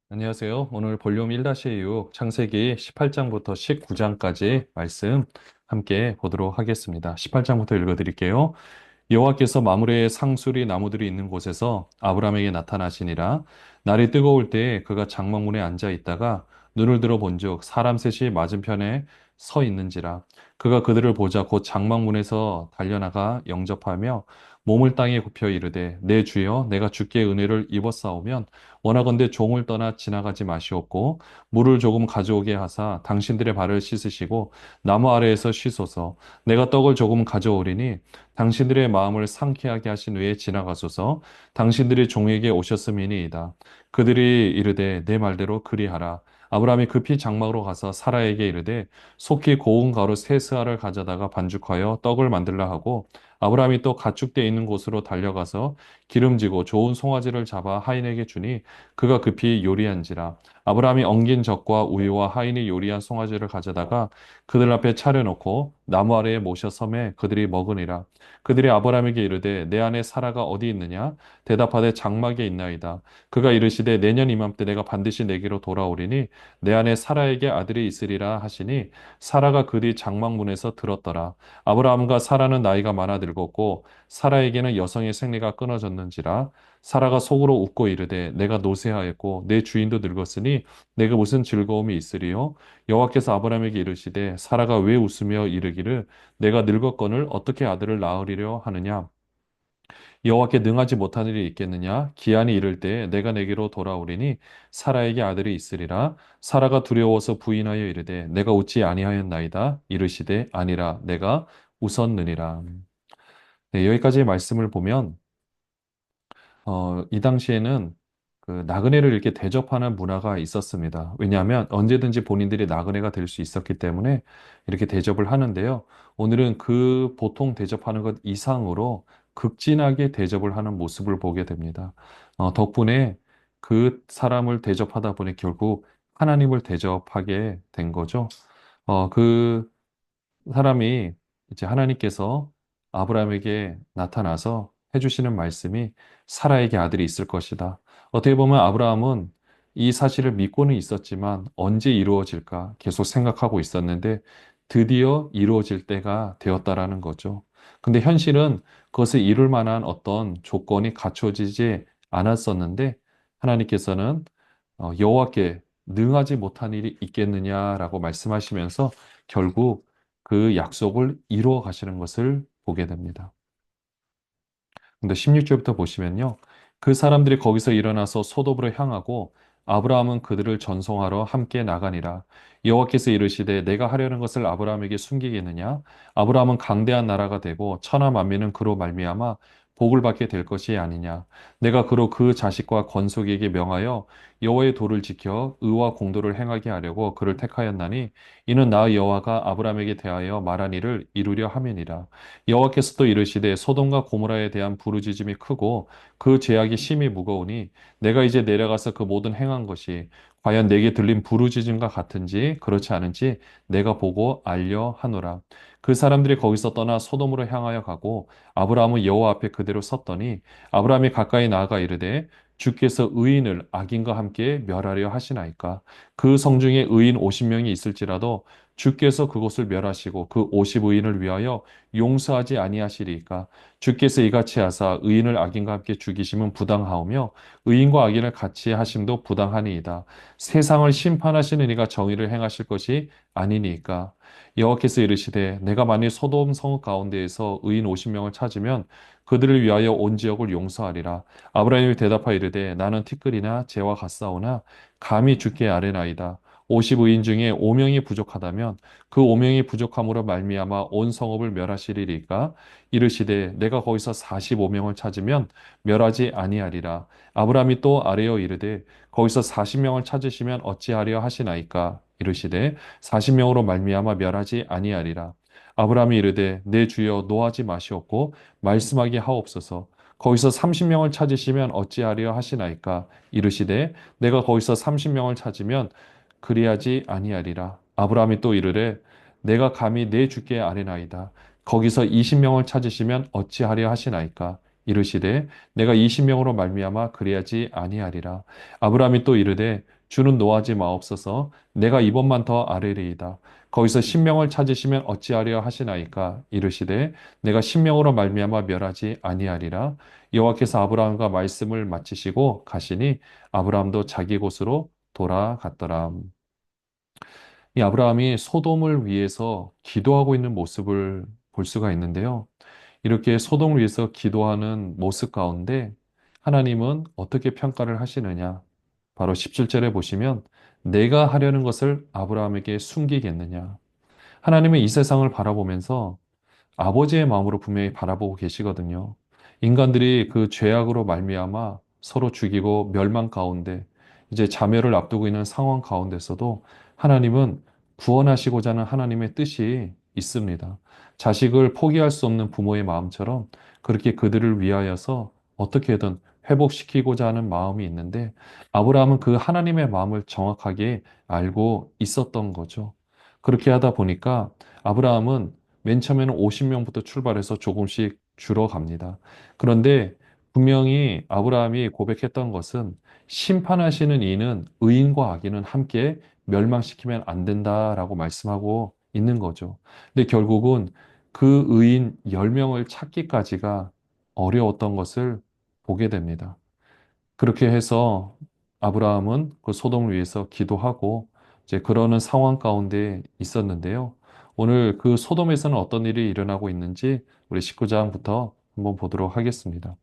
안녕하세요. 오늘 볼륨 1-6 창세기 18장부터 19장까지 말씀 함께 보도록 하겠습니다. 18장부터 읽어드릴게요. 여호와께서 마므레의 상수리 나무들이 있는 곳에서 아브라함에게 나타나시니라. 날이 뜨거울 때에 그가 장막문에 앉아 있다가 눈을 들어 본즉 사람 셋이 맞은편에 서 있는지라. 그가 그들을 보자 곧 장막문에서 달려나가 영접하며 몸을 땅에 굽혀 이르되 내 주여 내가 주께 은혜를 입었사오면 원하건대 종을 떠나 지나가지 마시옵고 물을 조금 가져오게 하사 당신들의 발을 씻으시고 나무 아래에서 쉬소서. 내가 떡을 조금 가져오리니 당신들의 마음을 상쾌하게 하신 후에 지나가소서. 당신들이 종에게 오셨음이니이다. 그들이 이르되 내 말대로 그리하라. 아브라함이 급히 장막으로 가서 사라에게 이르되 속히 고운 가루 세 스아를 가져다가 반죽하여 떡을 만들라 하고 아브라함이 또 가축대 있는 곳으로 달려가서 기름지고 좋은 송아지를 잡아 하인에게 주니 그가 급히 요리한지라. 아브라함이 엉긴 젖과 우유와 하인이 요리한 송아지를 가져다가 그들 앞에 차려놓고 나무 아래에 모셔 섬에 그들이 먹으니라. 그들이 아브라함에게 이르되 내 아내 사라가 어디 있느냐? 대답하되 장막에 있나이다. 그가 이르시되 내년 이맘때 내가 반드시 내게로 돌아오리니 내 아내 사라에게 아들이 있으리라 하시니 사라가 그 뒤 장막문에서 들었더라. 아브라함과 사라는 나이가 많아 늙었고 사라에게는 여성의 생리가 끊어졌는지라. 사라가 속으로 웃고 이르되 내가 노쇠하였고 내 주인도 늙었으니 내가 무슨 즐거움이 있으리요? 여호와께서 아브라함에게 이르시되 사라가 왜 웃으며 이르기를 내가 늙었거늘 어떻게 아들을 낳으리려 하느냐? 여호와께 능하지 못한 일이 있겠느냐? 기한이 이를 때 내가 내게로 돌아오리니 사라에게 아들이 있으리라. 사라가 두려워서 부인하여 이르되 내가 웃지 아니하였나이다. 이르시되 아니라 내가 웃었느니라. 네, 여기까지의 말씀을 보면 이 당시에는 그 나그네를 이렇게 대접하는 문화가 있었습니다. 왜냐하면 언제든지 본인들이 나그네가 될 수 있었기 때문에 이렇게 대접을 하는데요. 오늘은 그 보통 대접하는 것 이상으로 극진하게 대접을 하는 모습을 보게 됩니다. 덕분에 그 사람을 대접하다 보니 결국 하나님을 대접하게 된 거죠. 그 사람이 이제 하나님께서 아브라함에게 나타나서 해주시는 말씀이 사라에게 아들이 있을 것이다. 어떻게 보면 아브라함은 이 사실을 믿고는 있었지만 언제 이루어질까 계속 생각하고 있었는데 드디어 이루어질 때가 되었다라는 거죠. 근데 현실은 그것을 이룰 만한 어떤 조건이 갖춰지지 않았었는데 하나님께서는 여호와께 능하지 못한 일이 있겠느냐라고 말씀하시면서 결국 그 약속을 이루어 가시는 것을 보게 됩니다. 근데 16절부터 보시면요. 그 사람들이 거기서 일어나서 소돔으로 향하고 아브라함은 그들을 전송하러 함께 나가니라. 여호와께서 이르시되 내가 하려는 것을 아브라함에게 숨기겠느냐? 아브라함은 강대한 나라가 되고 천하 만민은 그로 말미암아 복을 받게 될 것이 아니냐. 내가 그로 그 자식과 건속에게 명하여 여호와의 도를 지켜 의와 공도를 행하게 하려고 그를 택하였나니 이는 나 여호와가 아브라함에게 대하여 말한 일을 이루려 함이니라. 여호와께서 또 이르시되 소돔과 고모라에 대한 부르짖음이 크고 그 죄악이 심히 무거우니 내가 이제 내려가서 그 모든 행한 것이 과연 내게 들린 부르짖음과 같은지 그렇지 않은지 내가 보고 알려 하노라. 그 사람들이 거기서 떠나 소돔으로 향하여 가고 아브라함은 여호와 앞에 그대로 섰더니 아브라함이 가까이 나아가 이르되 주께서 의인을 악인과 함께 멸하려 하시나이까. 그 성중에 의인 50명이 있을지라도 주께서 그곳을 멸하시고 그 50의인을 위하여 용서하지 아니하시리이까. 주께서 이같이 하사 의인을 악인과 함께 죽이심은 부당하오며 의인과 악인을 같이 하심도 부당하니이다. 세상을 심판하시는 이가 정의를 행하실 것이 아니니까. 여호와께서 이르시되 내가 만일 소돔 성읍 가운데에서 의인 50명을 찾으면 그들을 위하여 온 지역을 용서하리라. 아브라함이 대답하여 이르되 나는 티끌이나 재와 같사오나 감히 주께 아뢰나이다. 50의인 중에 5명이 부족하다면 그 5명이 부족함으로 말미암아 온 성읍을 멸하시리이까. 이르시되 내가 거기서 45명을 찾으면 멸하지 아니하리라. 아브라함이 또 아뢰어 이르되 거기서 40명을 찾으시면 어찌하려 하시나이까. 이르시되 40명으로 말미암아 멸하지 아니하리라. 아브라함이 이르되 내 주여 노하지 마시옵고 말씀하게 하옵소서. 거기서 30명을 찾으시면 어찌하려 하시나이까. 이르시되 내가 거기서 30명을 찾으면 그리하지 아니하리라. 아브라함이 또 이르되 내가 감히 내 주께 아뢰나이다. 거기서 20명을 찾으시면 어찌하려 하시나이까. 이르시되 내가 20명으로 말미암아 그리하지 아니하리라. 아브라함이 또 이르되 주는 노하지 마옵소서. 내가 이번만 더 아뢰리이다. 거기서 10명을 찾으시면 어찌하려 하시나이까. 이르시되 내가 10명으로 말미암아 멸하지 아니하리라. 여호와께서 아브라함과 말씀을 마치시고 가시니 아브라함도 자기 곳으로 돌아갔더라. 이 아브라함이 소돔을 위해서 기도하고 있는 모습을 볼 수가 있는데요. 이렇게 소돔을 위해서 기도하는 모습 가운데 하나님은 어떻게 평가를 하시느냐? 바로 17절에 보시면 내가 하려는 것을 아브라함에게 숨기겠느냐? 하나님은 이 세상을 바라보면서 아버지의 마음으로 분명히 바라보고 계시거든요. 인간들이 그 죄악으로 말미암아 서로 죽이고 멸망 가운데 이제 자멸을 앞두고 있는 상황 가운데서도 하나님은 구원하시고자 하는 하나님의 뜻이 있습니다. 자식을 포기할 수 없는 부모의 마음처럼 그렇게 그들을 위하여서 어떻게든 회복시키고자 하는 마음이 있는데 아브라함은 그 하나님의 마음을 정확하게 알고 있었던 거죠. 그렇게 하다 보니까 아브라함은 맨 처음에는 50명부터 출발해서 조금씩 줄어갑니다. 그런데 분명히 아브라함이 고백했던 것은 심판하시는 이는 의인과 악인은 함께 멸망시키면 안 된다라고 말씀하고 있는 거죠. 근데 결국은 그 의인 10명을 찾기까지가 어려웠던 것을 보게 됩니다. 그렇게 해서 아브라함은 그 소돔을 위해서 기도하고 이제 그러는 상황 가운데 있었는데요. 오늘 그 소돔에서는 어떤 일이 일어나고 있는지 우리 19장부터 한번 보도록 하겠습니다.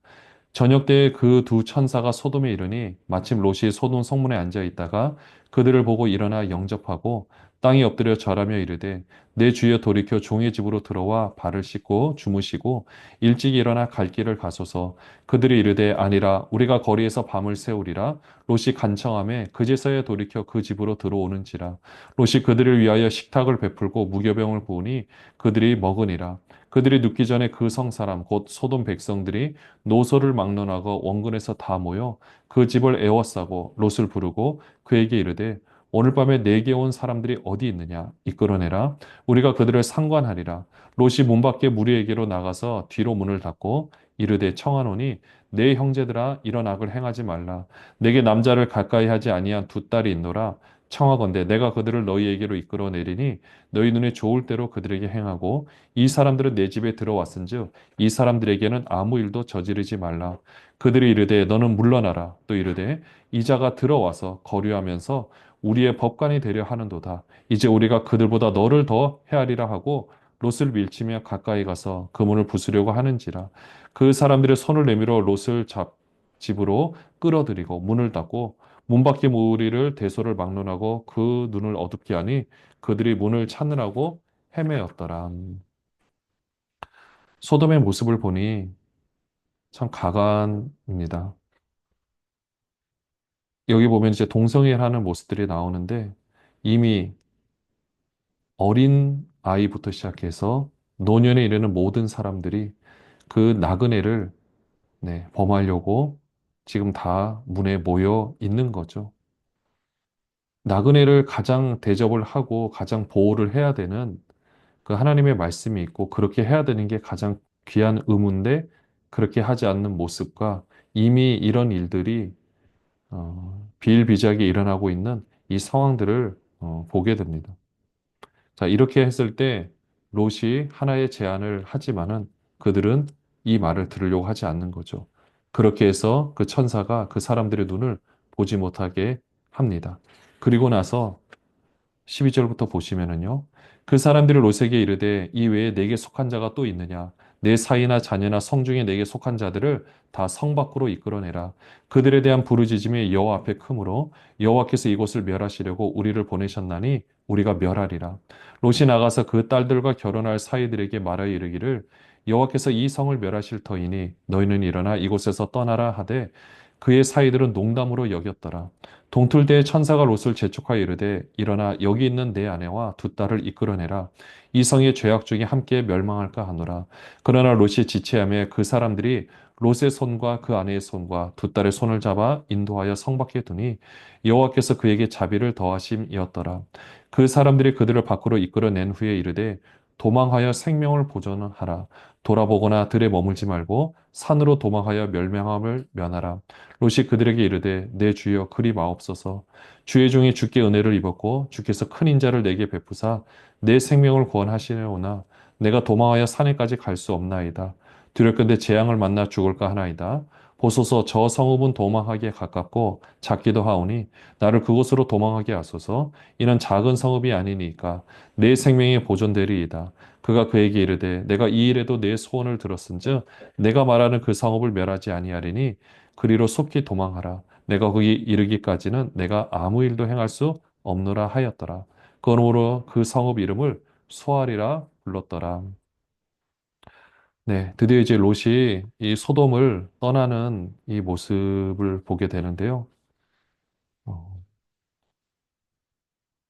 저녁 때에 그 두 천사가 소돔에 이르니 마침 롯이 소돔 성문에 앉아 있다가 그들을 보고 일어나 영접하고 땅에 엎드려 절하며 이르되 내 주여 돌이켜 종의 집으로 들어와 발을 씻고 주무시고 일찍 일어나 갈 길을 가소서. 그들이 이르되 아니라 우리가 거리에서 밤을 새우리라. 롯이 간청하매 그제서야 돌이켜 그 집으로 들어오는지라. 롯이 그들을 위하여 식탁을 베풀고 무교병을 부으니 그들이 먹으니라. 그들이 눕기 전에 그 성사람 곧 소돔 백성들이 노소를 막론하고 원근에서 다 모여 그 집을 에워싸고 롯을 부르고 그에게 이르되 오늘 밤에 내게 온 사람들이 어디 있느냐 이끌어내라. 우리가 그들을 상관하리라. 롯이 문 밖에 무리에게로 나가서 뒤로 문을 닫고 이르되 청하노니 내 형제들아 이런 악을 행하지 말라. 내게 남자를 가까이 하지 아니한 두 딸이 있노라. 청하건대 내가 그들을 너희에게로 이끌어내리니 너희 눈에 좋을 대로 그들에게 행하고 이 사람들은 내 집에 들어왔은즉 이 사람들에게는 아무 일도 저지르지 말라. 그들이 이르되 너는 물러나라. 또 이르되 이자가 들어와서 거류하면서 우리의 법관이 되려 하는도다. 이제 우리가 그들보다 너를 더 헤아리라 하고 롯을 밀치며 가까이 가서 그 문을 부수려고 하는지라. 그 사람들의 손을 내밀어 롯을 집으로 끌어들이고 문을 닫고 문 밖의 무리를 대소를 막론하고 그 눈을 어둡게 하니 그들이 문을 찾느라고 헤매었더라. 소돔의 모습을 보니 참 가관입니다. 여기 보면 이제 동성애하는 모습들이 나오는데 이미 어린 아이부터 시작해서 노년에 이르는 모든 사람들이 그 나그네를 범하려고 지금 다 문에 모여 있는 거죠. 나그네를 가장 대접을 하고 가장 보호를 해야 되는 그 하나님의 말씀이 있고 그렇게 해야 되는 게 가장 귀한 의무인데 그렇게 하지 않는 모습과 이미 이런 일들이 비일비재하게 일어나고 있는 이 상황들을 보게 됩니다. 자, 이렇게 했을 때 롯이 하나의 제안을 하지만은 그들은 이 말을 들으려고 하지 않는 거죠. 그렇게 해서 그 천사가 그 사람들의 눈을 보지 못하게 합니다. 그리고 나서 12절부터 보시면은요. 그 사람들이 롯에게 이르되 이 외에 내게 속한 자가 또 있느냐? 내 사이나 자녀나 성중에 내게 속한 자들을 다 성 밖으로 이끌어내라. 그들에 대한 부르짖음이 여호와 앞에 크므로 여호와께서 이곳을 멸하시려고 우리를 보내셨나니 우리가 멸하리라. 롯이 나가서 그 딸들과 결혼할 사이들에게 말하여 이르기를 여호와께서 이 성을 멸하실 터이니 너희는 일어나 이곳에서 떠나라 하되 그의 사이들은 농담으로 여겼더라. 동틀대에 천사가 롯을 재촉하여 이르되 일어나 여기 있는 내 아내와 두 딸을 이끌어내라. 이 성의 죄악 중에 함께 멸망할까 하노라. 그러나 롯이 지체하며 그 사람들이 롯의 손과 그 아내의 손과 두 딸의 손을 잡아 인도하여 성 밖에 두니 여호와께서 그에게 자비를 더하심이었더라. 그 사람들이 그들을 밖으로 이끌어낸 후에 이르되 도망하여 생명을 보존하라. 돌아보거나 들에 머물지 말고 산으로 도망하여 멸망함을 면하라. 롯이 그들에게 이르되 내 주여 그리 마옵소서. 주의 종이 주께 은혜를 입었고 주께서 큰 인자를 내게 베푸사 내 생명을 구원하시려오나 내가 도망하여 산에까지 갈 수 없나이다. 두렵건대 재앙을 만나 죽을까 하나이다. 보소서 저 성읍은 도망하기에 가깝고 작기도 하오니 나를 그곳으로 도망하게 하소서. 이는 작은 성읍이 아니니까 내 생명이 보존되리이다. 그가 그에게 이르되 내가 이 일에도 내 소원을 들었은즉 내가 말하는 그 성읍을 멸하지 아니하리니 그리로 속히 도망하라. 내가 거기 이르기까지는 내가 아무 일도 행할 수 없노라 하였더라. 그러므로 그 성읍 이름을 소알이라 불렀더라. 네, 드디어 이제 롯이 이 소돔을 떠나는 이 모습을 보게 되는데요. 어,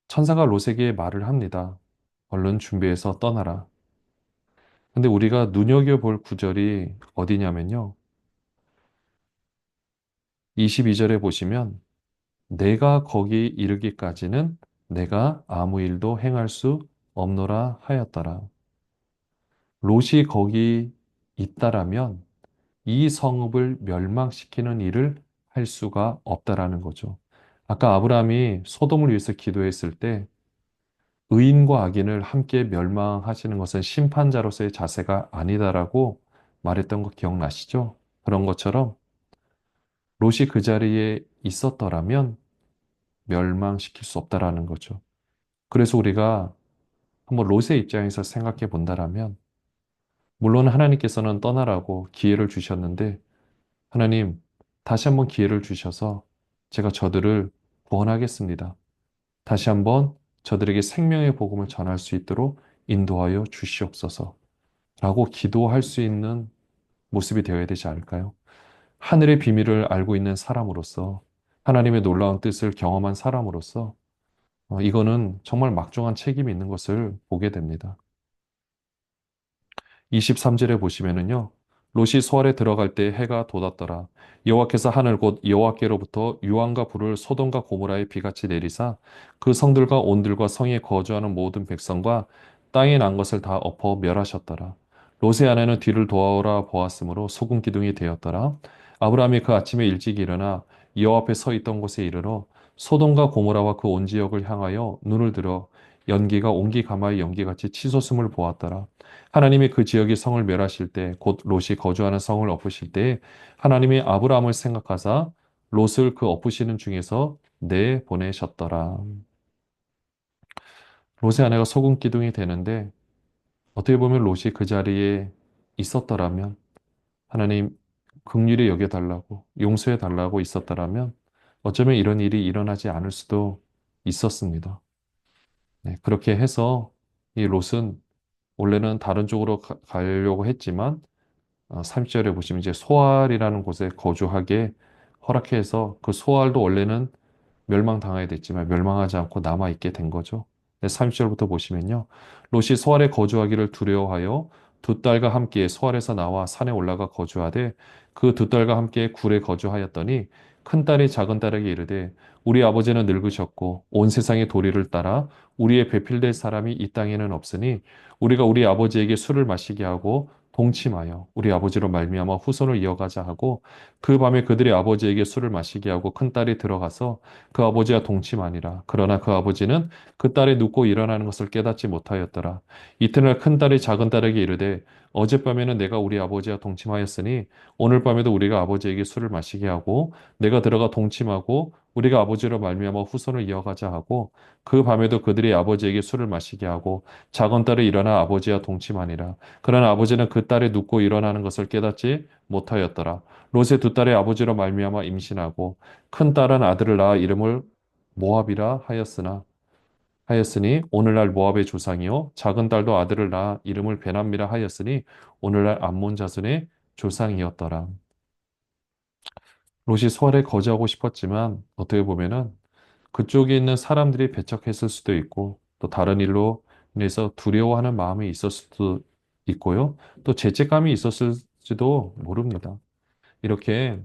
천사가 롯에게 말을 합니다. 얼른 준비해서 떠나라. 근데 우리가 눈여겨볼 구절이 어디냐면요. 22절에 보시면 내가 거기 이르기까지는 내가 아무 일도 행할 수 없노라 하였더라. 롯이 거기 있다라면 이 성읍을 멸망시키는 일을 할 수가 없다라는 거죠. 아까 아브라함이 소돔을 위해서 기도했을 때 의인과 악인을 함께 멸망하시는 것은 심판자로서의 자세가 아니다라고 말했던 거 기억나시죠? 그런 것처럼 롯이 그 자리에 있었더라면 멸망시킬 수 없다라는 거죠. 그래서 우리가 한번 롯의 입장에서 생각해 본다라면 물론 하나님께서는 떠나라고 기회를 주셨는데 하나님 다시 한번 기회를 주셔서 제가 저들을 구원하겠습니다. 다시 한번 저들에게 생명의 복음을 전할 수 있도록 인도하여 주시옵소서. 라고 기도할 수 있는 모습이 되어야 되지 않을까요? 하늘의 비밀을 알고 있는 사람으로서 하나님의 놀라운 뜻을 경험한 사람으로서 이거는 정말 막중한 책임이 있는 것을 보게 됩니다. 23절에 보시면은요. 롯이 소알에 들어갈 때 해가 돋았더라. 여호와께서 하늘 곧 여호와께로부터 유황과 불을 소돔과 고모라에 비같이 내리사 그 성들과 온들과 성에 거주하는 모든 백성과 땅에 난 것을 다 엎어 멸하셨더라. 롯의 아내는 뒤를 돌아 보았으므로 소금 기둥이 되었더라. 아브라함이 그 아침에 일찍 일어나 여호와 앞에 서 있던 곳에 이르러 소돔과 고모라와 그 온 지역을 향하여 눈을 들어 연기가 온기 가마의 연기같이 치솟음을 보았더라. 하나님이 그 지역의 성을 멸하실 때, 곧 롯이 거주하는 성을 엎으실 때, 하나님이 아브라함을 생각하사 롯을 그 엎으시는 중에서 내보내셨더라. 롯의 아내가 소금 기둥이 되는데, 어떻게 보면 롯이 그 자리에 있었더라면, 하나님 긍휼히 여겨달라고, 용서해달라고 있었더라면, 어쩌면 이런 일이 일어나지 않을 수도 있었습니다. 네, 그렇게 해서 이 롯은 원래는 다른 쪽으로 가려고 했지만, 30절에 보시면 이제 소알이라는 곳에 거주하게 허락해서 그 소알도 원래는 멸망당하게 됐지만 멸망하지 않고 남아있게 된 거죠. 30절부터 보시면요. 롯이 소알에 거주하기를 두려워하여 두 딸과 함께 소알에서 나와 산에 올라가 거주하되 그 두 딸과 함께 굴에 거주하였더니 큰 딸이 작은 딸에게 이르되 우리 아버지는 늙으셨고 온 세상의 도리를 따라 우리의 배필될 사람이 이 땅에는 없으니 우리가 우리 아버지에게 술을 마시게 하고 동침하여 우리 아버지로 말미암아 후손을 이어가자 하고 그 밤에 그들의 아버지에게 술을 마시게 하고 큰 딸이 들어가서 그 아버지와 동침하니라. 그러나 그 아버지는 그 딸이 눕고 일어나는 것을 깨닫지 못하였더라. 이튿날 큰 딸이 작은 딸에게 이르되 어젯밤에는 내가 우리 아버지와 동침하였으니 오늘 밤에도 우리가 아버지에게 술을 마시게 하고 내가 들어가 동침하고 우리가 아버지로 말미암아 후손을 이어가자 하고 그 밤에도 그들이 아버지에게 술을 마시게 하고 작은 딸이 일어나 아버지와 동침하니라. 그러나 아버지는 그 딸이 눕고 일어나는 것을 깨닫지 못하였더라. 롯의 두 딸의 아버지로 말미암아 임신하고 큰 딸은 아들을 낳아 이름을 모압이라 하였으니 오늘날 모압의 조상이요 작은 딸도 아들을 낳아 이름을 베남미라 하였으니 오늘날 암몬 자손의 조상이었더라. 롯이 소알에 거주하고 싶었지만 어떻게 보면은 그쪽에 있는 사람들이 배척했을 수도 있고 또 다른 일로 인해서 두려워하는 마음이 있었을 수도 있고요. 또 죄책감이 있었을지도 모릅니다. 이렇게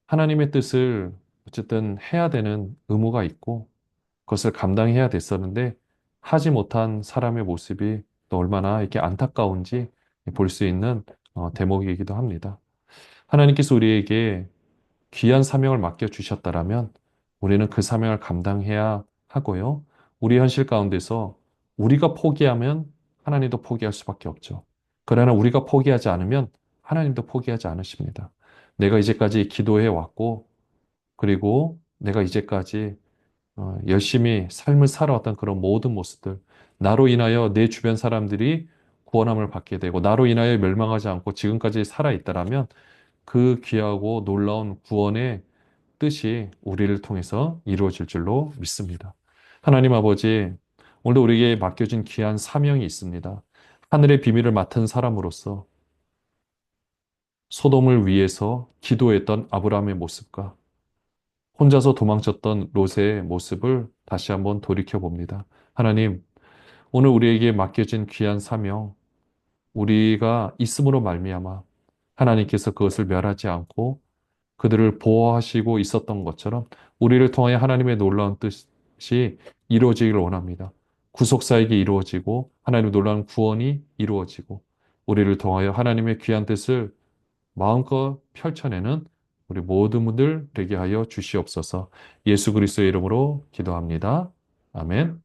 하나님의 뜻을 어쨌든 해야 되는 의무가 있고 그것을 감당해야 됐었는데 하지 못한 사람의 모습이 또 얼마나 이렇게 안타까운지 볼 수 있는 대목이기도 합니다. 하나님께서 우리에게 귀한 사명을 맡겨주셨다라면 우리는 그 사명을 감당해야 하고요. 우리 현실 가운데서 우리가 포기하면 하나님도 포기할 수밖에 없죠. 그러나 우리가 포기하지 않으면 하나님도 포기하지 않으십니다. 내가 이제까지 기도해 왔고, 그리고 내가 이제까지 열심히 삶을 살아왔던 그런 모든 모습들, 나로 인하여 내 주변 사람들이 구원함을 받게 되고, 나로 인하여 멸망하지 않고 지금까지 살아있다라면 그 귀하고 놀라운 구원의 뜻이 우리를 통해서 이루어질 줄로 믿습니다. 하나님 아버지, 오늘도 우리에게 맡겨진 귀한 사명이 있습니다. 하늘의 비밀을 맡은 사람으로서 소돔을 위해서 기도했던 아브라함의 모습과 혼자서 도망쳤던 롯의 모습을 다시 한번 돌이켜 봅니다. 하나님, 오늘 우리에게 맡겨진 귀한 사명, 우리가 있음으로 말미암아 하나님께서 그것을 멸하지 않고 그들을 보호하시고 있었던 것처럼 우리를 통하여 하나님의 놀라운 뜻이 이루어지기를 원합니다. 구속사역이 이루어지고 하나님의 놀라운 구원이 이루어지고 우리를 통하여 하나님의 귀한 뜻을 마음껏 펼쳐내는 우리 모든 분들 되게 하여 주시옵소서. 예수 그리스도의 이름으로 기도합니다. 아멘.